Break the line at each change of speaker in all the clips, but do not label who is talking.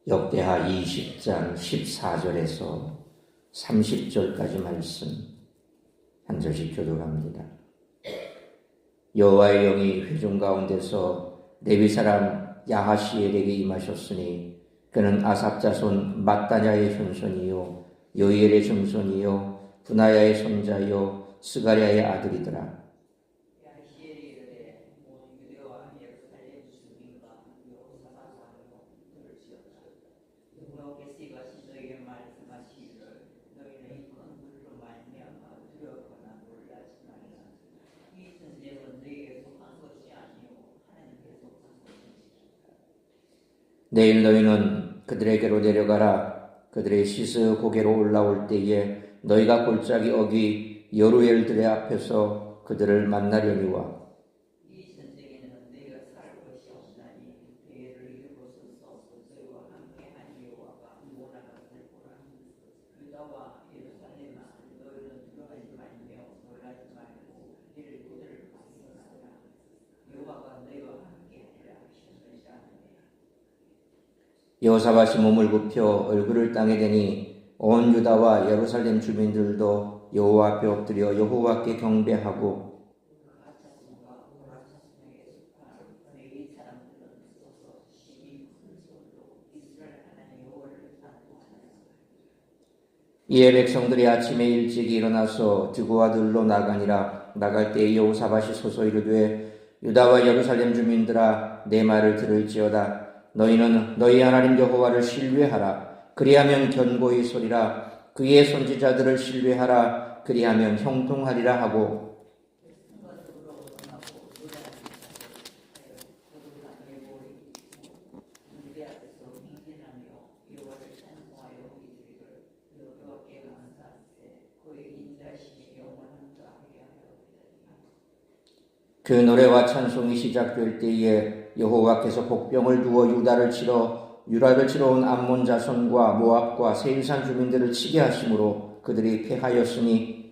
역대하 20장 14절에서 30절까지 말씀 한 절씩 교독합니다. 여호와의 영이 회중 가운데서 레위 사람 야하시엘에게 임하셨으니 그는 아삽 자손 mat단야의 현손이요 요엘의 증손이요 분하야의 손자요 스가랴의 아들이더라. 내일 너희는 그들에게로 내려가라. 그들의 시스 고개로 올라올 때에 너희가 골짜기 어기 여루엘들의 앞에서 그들을 만나려니와 여호사밧이 몸을 굽혀 얼굴을 땅에 대니 온 유다와 예루살렘 주민들도 여호와 앞에 엎드려 여호와께 경배하고 이에 백성들이 아침에 일찍 일어나서 드고아들로 나가니라. 나갈 때에 여호사밧이 서서 이르되 유다와 예루살렘 주민들아 내 말을 들을지어다. 너희는 너희 하나님 여호와를 신뢰하라. 그리하면 견고히 서리라. 그의 선지자들을 신뢰하라. 그리하면 형통하리라 하고 그 노래와 찬송이 시작될 때에 여호와께서 복병을 두어 유다를 치러 온 암몬 자손과 모압과 세일산 주민들을 치게 하심으로 그들이 패하였으니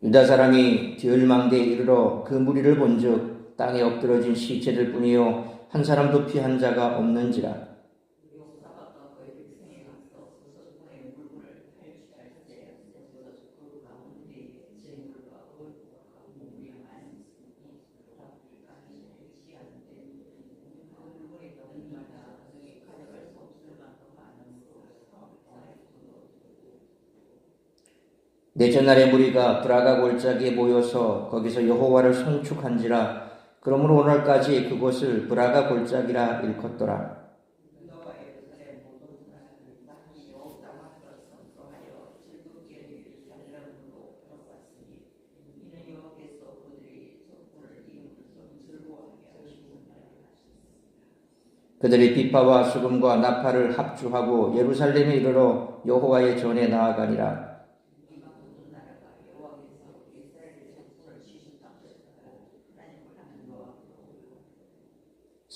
유다 사람이 드을망대에 이르러 그 무리를 본즉 땅에 엎드러진 시체들 뿐이요 한 사람도 피한 자가 없는지라. 넷째 날에 무리가 브라가 골짜기에 모여서 거기서 여호와를 송축한지라. 그러므로 오늘까지 그곳을 브라가 골짜기라 일컫더라. 그들이 비파와 수금과 나팔을 합주하고 예루살렘에 이르러 여호와의 전에 나아가니라.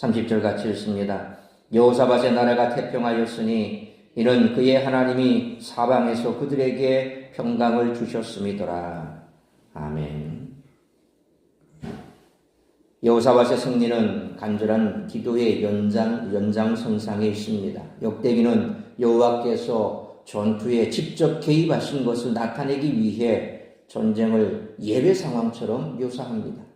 30절 같이 읽습니다. 여호사밧의 나라가 태평하였으니 이는 그의 하나님이 사방에서 그들에게 평강을 주셨음이더라. 아멘. 여호사밧의 승리는 간절한 기도의 연장선상에 있습니다. 역대기는 여호와께서 전투에 직접 개입하신 것을 나타내기 위해 전쟁을 예배 상황처럼 묘사합니다.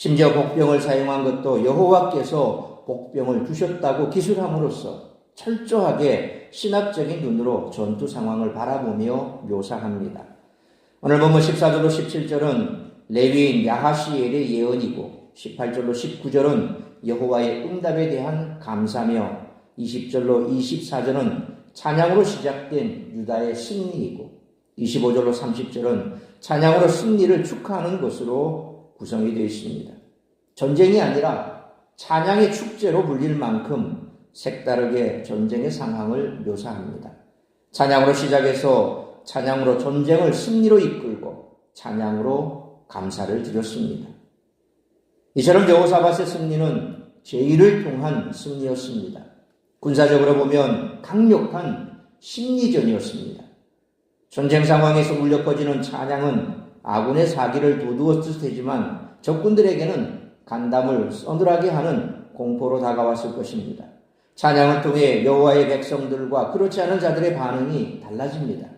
심지어 복병을 사용한 것도 여호와께서 복병을 주셨다고 기술함으로써 철저하게 신학적인 눈으로 전투 상황을 바라보며 묘사합니다. 오늘 본문 14절로 17절은 레위인 야하시엘의 예언이고 18절로 19절은 여호와의 응답에 대한 감사며 20절로 24절은 찬양으로 시작된 유다의 승리이고 25절로 30절은 찬양으로 승리를 축하하는 것으로 구성이 되어 있습니다. 전쟁이 아니라 찬양의 축제로 불릴 만큼 색다르게 전쟁의 상황을 묘사합니다. 찬양으로 시작해서 찬양으로 전쟁을 승리로 이끌고 찬양으로 감사를 드렸습니다. 이처럼 여호사밧의 승리는 제의를 통한 승리였습니다. 군사적으로 보면 강력한 심리전이었습니다. 전쟁 상황에서 울려 퍼지는 찬양은 아군의 사기를 도두었을 테지만 적군들에게는 간담을 서늘하게 하는 공포로 다가왔을 것입니다. 찬양을 통해 여호와의 백성들과 그렇지 않은 자들의 반응이 달라집니다.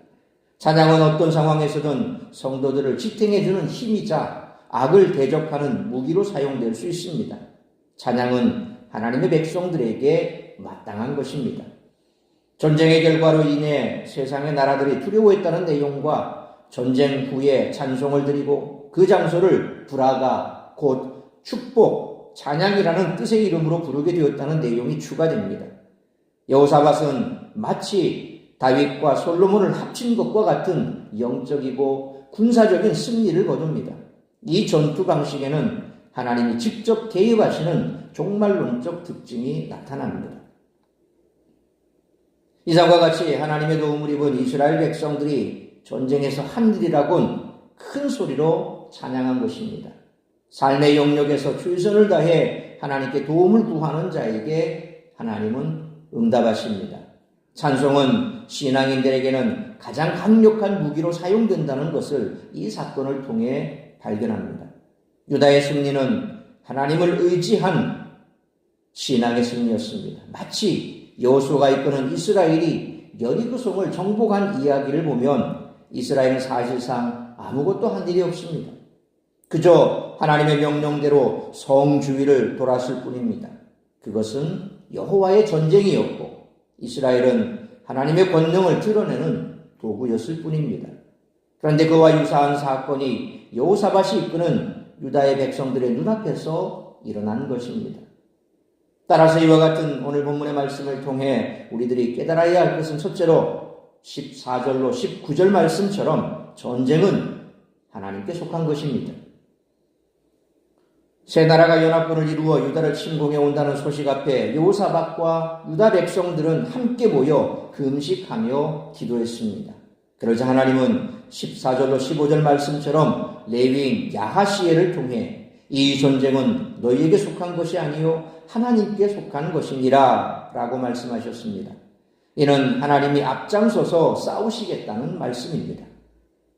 찬양은 어떤 상황에서든 성도들을 지탱해주는 힘이자 악을 대적하는 무기로 사용될 수 있습니다. 찬양은 하나님의 백성들에게 마땅한 것입니다. 전쟁의 결과로 인해 세상의 나라들이 두려워했다는 내용과 전쟁 후에 찬송을 드리고 그 장소를 브라가 곧 축복, 찬양이라는 뜻의 이름으로 부르게 되었다는 내용이 추가됩니다. 여호사밧은 마치 다윗과 솔로몬을 합친 것과 같은 영적이고 군사적인 승리를 거둡니다. 이 전투 방식에는 하나님이 직접 개입하시는 종말론적 특징이 나타납니다. 이상과 같이 하나님의 도움을 입은 이스라엘 백성들이 전쟁에서 한 일이라곤 큰 소리로 찬양한 것입니다. 삶의 영역에서 최선을 다해 하나님께 도움을 구하는 자에게 하나님은 응답하십니다. 찬송은 신앙인들에게는 가장 강력한 무기로 사용된다는 것을 이 사건을 통해 발견합니다. 유다의 승리는 하나님을 의지한 신앙의 승리였습니다. 마치 여호수아가 이끄는 이스라엘이 여리고성을 정복한 이야기를 보면 이스라엘은 사실상 아무것도 한 일이 없습니다. 그저 하나님의 명령대로 성 주위를 돌았을 뿐입니다. 그것은 여호와의 전쟁이었고 이스라엘은 하나님의 권능을 드러내는 도구였을 뿐입니다. 그런데 그와 유사한 사건이 여호사밧이 이끄는 유다의 백성들의 눈앞에서 일어난 것입니다. 따라서 이와 같은 오늘 본문의 말씀을 통해 우리들이 깨달아야 할 것은 첫째로 14절로 19절 말씀처럼 전쟁은 하나님께 속한 것입니다. 세 나라가 연합군을 이루어 유다를 침공해 온다는 소식 앞에 여호사밧과 유다 백성들은 함께 모여 금식하며 기도했습니다. 그러자 하나님은 14절로 15절 말씀처럼 레위인 야하시엘을 통해 이 전쟁은 너희에게 속한 것이 아니요 하나님께 속한 것이니라 라고 말씀하셨습니다. 이는 하나님이 앞장서서 싸우시겠다는 말씀입니다.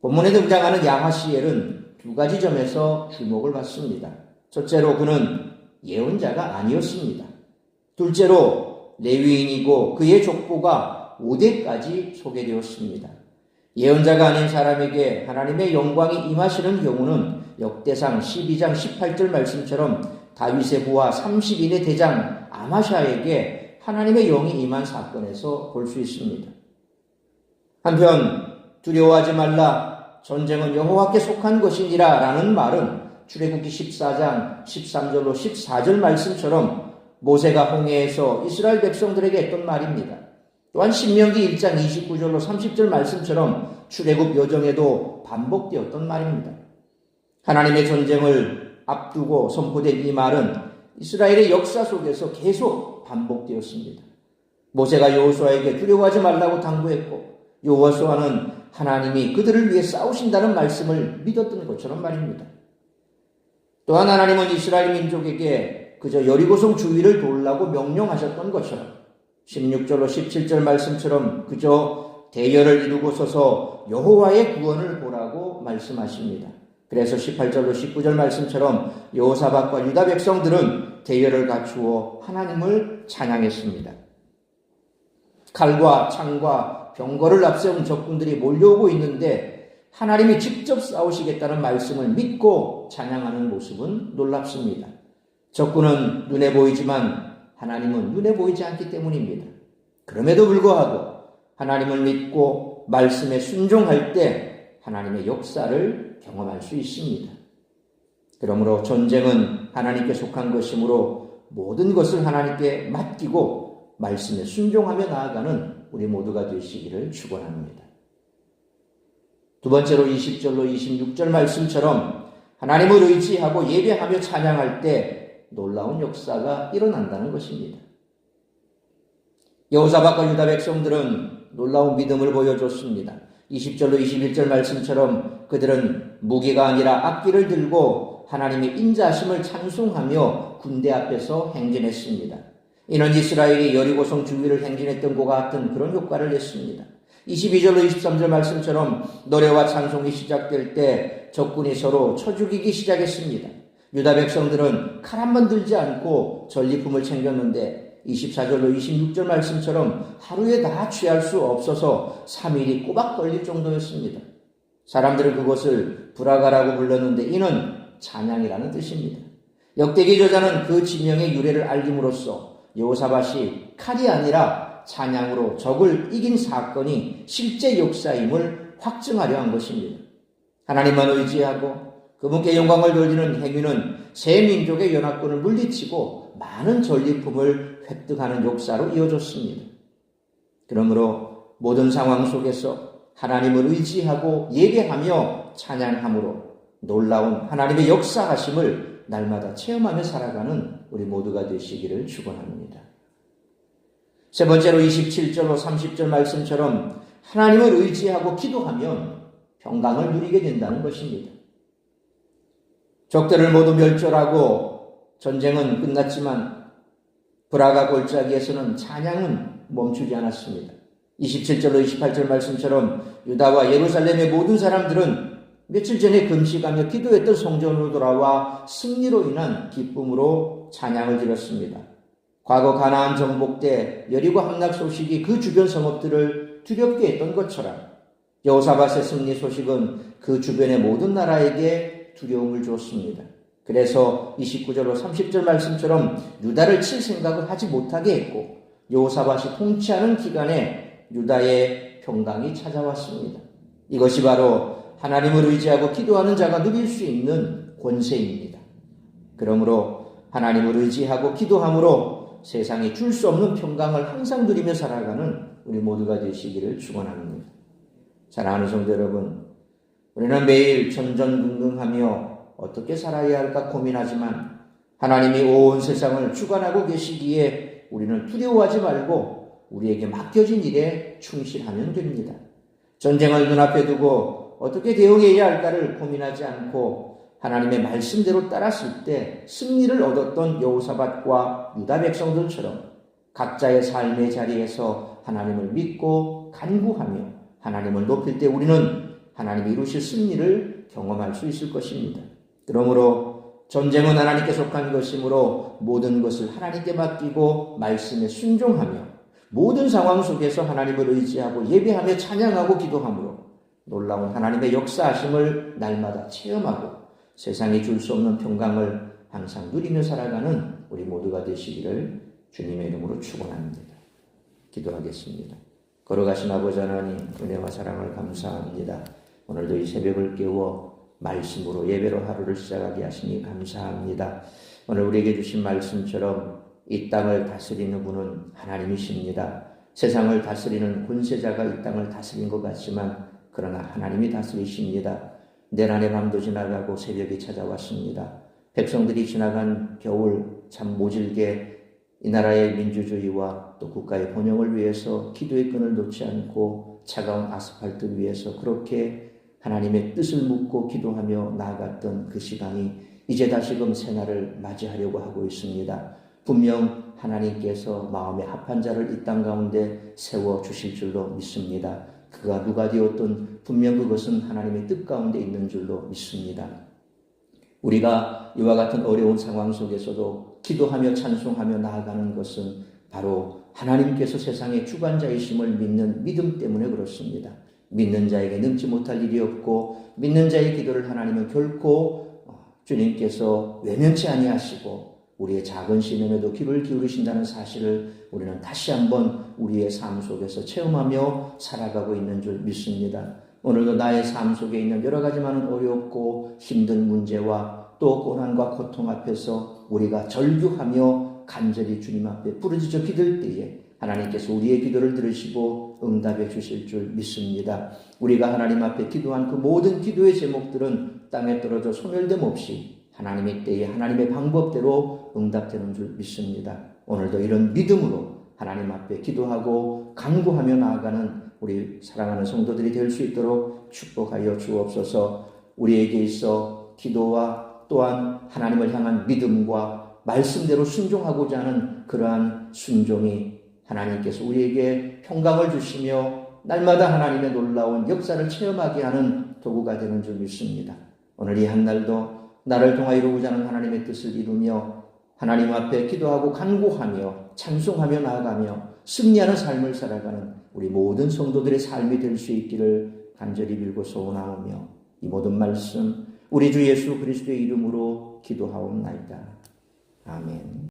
본문에 등장하는 야하시엘은 두 가지 점에서 주목을 받습니다. 첫째로 그는 예언자가 아니었습니다. 둘째로 레위인이고 그의 족보가 5대까지 소개되었습니다. 예언자가 아닌 사람에게 하나님의 영광이 임하시는 경우는 역대상 12장 18절 말씀처럼 다윗의 부하 30인의 대장 아마샤에게 하나님의 영이 임한 사건에서 볼 수 있습니다. 한편 두려워하지 말라 전쟁은 여호와께 속한 것이니라 라는 말은 출애굽기 14장 13절로 14절 말씀처럼 모세가 홍해에서 이스라엘 백성들에게 했던 말입니다. 또한 신명기 1장 29절로 30절 말씀처럼 출애굽 여정에도 반복되었던 말입니다. 하나님의 전쟁을 앞두고 선포된 이 말은 이스라엘의 역사 속에서 계속 반복되었습니다. 모세가 여호수아에게 두려워하지 말라고 당부했고 여호수아는 하나님이 그들을 위해 싸우신다는 말씀을 믿었던 것처럼 말입니다. 또한 하나님은 이스라엘 민족에게 그저 여리고성 주위를 돌라고 명령하셨던 것처럼 16절로 17절 말씀처럼 그저 대열을 이루고 서서 여호와의 구원을 보라고 말씀하십니다. 그래서 18절로 19절 말씀처럼 여호사밧과 유다 백성들은 대열을 갖추어 하나님을 찬양했습니다. 칼과 창과 병거를 앞세운 적군들이 몰려오고 있는데 하나님이 직접 싸우시겠다는 말씀을 믿고 찬양하는 모습은 놀랍습니다. 적군은 눈에 보이지만 하나님은 눈에 보이지 않기 때문입니다. 그럼에도 불구하고 하나님을 믿고 말씀에 순종할 때 하나님의 역사를 경험할 수 있습니다. 그러므로 전쟁은 하나님께 속한 것이므로 모든 것을 하나님께 맡기고 말씀에 순종하며 나아가는 우리 모두가 되시기를 축원합니다. 두 번째로 20절로 26절 말씀처럼 하나님을 의지하고 예배하며 찬양할 때 놀라운 역사가 일어난다는 것입니다. 여호사밧과 유다 백성들은 놀라운 믿음을 보여줬습니다. 20절로 21절 말씀처럼 그들은 무기가 아니라 악기를 들고 하나님의 인자하심을 찬송하며 군대 앞에서 행진했습니다. 이는 이스라엘이 여리고성 주위를 행진했던 것과 같은 그런 효과를 냈습니다. 22절로 23절 말씀처럼 노래와 찬송이 시작될 때 적군이 서로 쳐 죽이기 시작했습니다. 유다 백성들은 칼 한 번 들지 않고 전리품을 챙겼는데 24절로 26절 말씀처럼 하루에 다 취할 수 없어서 3일이 꼬박 걸릴 정도였습니다. 사람들은 그것을 브라가라고 불렀는데 이는 찬양이라는 뜻입니다. 역대기 저자는 그 지명의 유래를 알림으로써 여호사밧이 칼이 아니라 찬양으로 적을 이긴 사건이 실제 역사임을 확증하려 한 것입니다. 하나님만 의지하고 그분께 영광을 돌리는 행위는 새 민족의 연합군을 물리치고 많은 전리품을 획득하는 역사로 이어졌습니다. 그러므로 모든 상황 속에서 하나님을 의지하고 예배하며 찬양함으로 놀라운 하나님의 역사하심을 날마다 체험하며 살아가는 우리 모두가 되시기를 축원합니다. 세 번째로 27절로 30절 말씀처럼 하나님을 의지하고 기도하면 평강을 누리게 된다는 것입니다. 적들을 모두 멸절하고 전쟁은 끝났지만 브라가 골짜기에서는 찬양은 멈추지 않았습니다. 27절로 28절 말씀처럼 유다와 예루살렘의 모든 사람들은 며칠 전에 금식하며 기도했던 성전으로 돌아와 승리로 인한 기쁨으로 찬양을 드렸습니다. 과거 가나안 정복 때 여리고 함락 소식이 그 주변 성읍들을 두렵게 했던 것처럼 여호사밧의 승리 소식은 그 주변의 모든 나라에게 두려움을 주었습니다. 그래서 29절로 30절 말씀처럼 유다를 칠 생각을 하지 못하게 했고 여호사밧이 통치하는 기간에 유다의 평강이 찾아왔습니다. 이것이 바로 하나님을 의지하고 기도하는 자가 누릴 수 있는 권세입니다. 그러므로 하나님을 의지하고 기도함으로 세상이 줄 수 없는 평강을 항상 누리며 살아가는 우리 모두가 되시기를 축원합니다. 사랑하는 성도 여러분, 우리는 매일 전전긍긍하며 어떻게 살아야 할까 고민하지만 하나님이 온 세상을 주관하고 계시기에 우리는 두려워하지 말고 우리에게 맡겨진 일에 충실하면 됩니다. 전쟁을 눈앞에 두고 어떻게 대응해야 할까를 고민하지 않고 하나님의 말씀대로 따랐을 때 승리를 얻었던 여호사밧과 유다 백성들처럼 각자의 삶의 자리에서 하나님을 믿고 간구하며 하나님을 높일 때 우리는 하나님이 이루실 승리를 경험할 수 있을 것입니다. 그러므로 전쟁은 하나님께 속한 것이므로 모든 것을 하나님께 맡기고 말씀에 순종하며 모든 상황 속에서 하나님을 의지하고 예배하며 찬양하고 기도함으로 놀라운 하나님의 역사하심을 날마다 체험하고 세상이 줄 수 없는 평강을 항상 누리며 살아가는 우리 모두가 되시기를 주님의 이름으로 축원합니다. 기도하겠습니다. 걸어가신 아버지 하나님, 은혜와 사랑을 감사합니다. 오늘도 이 새벽을 깨워 말씀으로 예배로 하루를 시작하게 하시니 감사합니다. 오늘 우리에게 주신 말씀처럼 이 땅을 다스리는 분은 하나님이십니다. 세상을 다스리는 권세자가 이 땅을 다스린 것 같지만 그러나 하나님이 다스리십니다. 내란의 밤도 지나가고 새벽이 찾아왔습니다. 백성들이 지나간 겨울 참 모질게 이 나라의 민주주의와 또 국가의 번영을 위해서 기도의 끈을 놓지 않고 차가운 아스팔트 위에서 그렇게 하나님의 뜻을 묻고 기도하며 나아갔던 그 시간이 이제 다시금 새날을 맞이하려고 하고 있습니다. 분명 하나님께서 마음에 합한 자를 이 땅 가운데 세워주실 줄로 믿습니다. 그가 누가 되었든 분명 그것은 하나님의 뜻 가운데 있는 줄로 믿습니다. 우리가 이와 같은 어려운 상황 속에서도 기도하며 찬송하며 나아가는 것은 바로 하나님께서 세상의 주관자이심을 믿는 믿음 때문에 그렇습니다. 믿는 자에게 능치 못할 일이 없고 믿는 자의 기도를 하나님은 결코 주님께서 외면치 아니하시고 우리의 작은 시름에도 귀를 기울이신다는 사실을 우리는 다시 한번 우리의 삶 속에서 체험하며 살아가고 있는 줄 믿습니다. 오늘도 나의 삶 속에 있는 여러 가지 많은 어렵고 힘든 문제와 또 고난과 고통 앞에서 우리가 절규하며 간절히 주님 앞에 부르짖어 기댈 때에 하나님께서 우리의 기도를 들으시고 응답해 주실 줄 믿습니다. 우리가 하나님 앞에 기도한 그 모든 기도의 제목들은 땅에 떨어져 소멸됨 없이 하나님의 때에 하나님의 방법대로 응답되는 줄 믿습니다. 오늘도 이런 믿음으로 하나님 앞에 기도하고 간구하며 나아가는 우리 사랑하는 성도들이 될 수 있도록 축복하여 주옵소서. 우리에게 있어 기도와 또한 하나님을 향한 믿음과 말씀대로 순종하고자 하는 그러한 순종이 하나님께서 우리에게 평강을 주시며 날마다 하나님의 놀라운 역사를 체험하게 하는 도구가 되는 줄 믿습니다. 오늘 이 한날도 나를 통하여 이루고자 하는 하나님의 뜻을 이루며 하나님 앞에 기도하고 간구하며 찬송하며 나아가며 승리하는 삶을 살아가는 우리 모든 성도들의 삶이 될 수 있기를 간절히 빌고 소원하오며 이 모든 말씀 우리 주 예수 그리스도의 이름으로 기도하옵나이다. 아멘.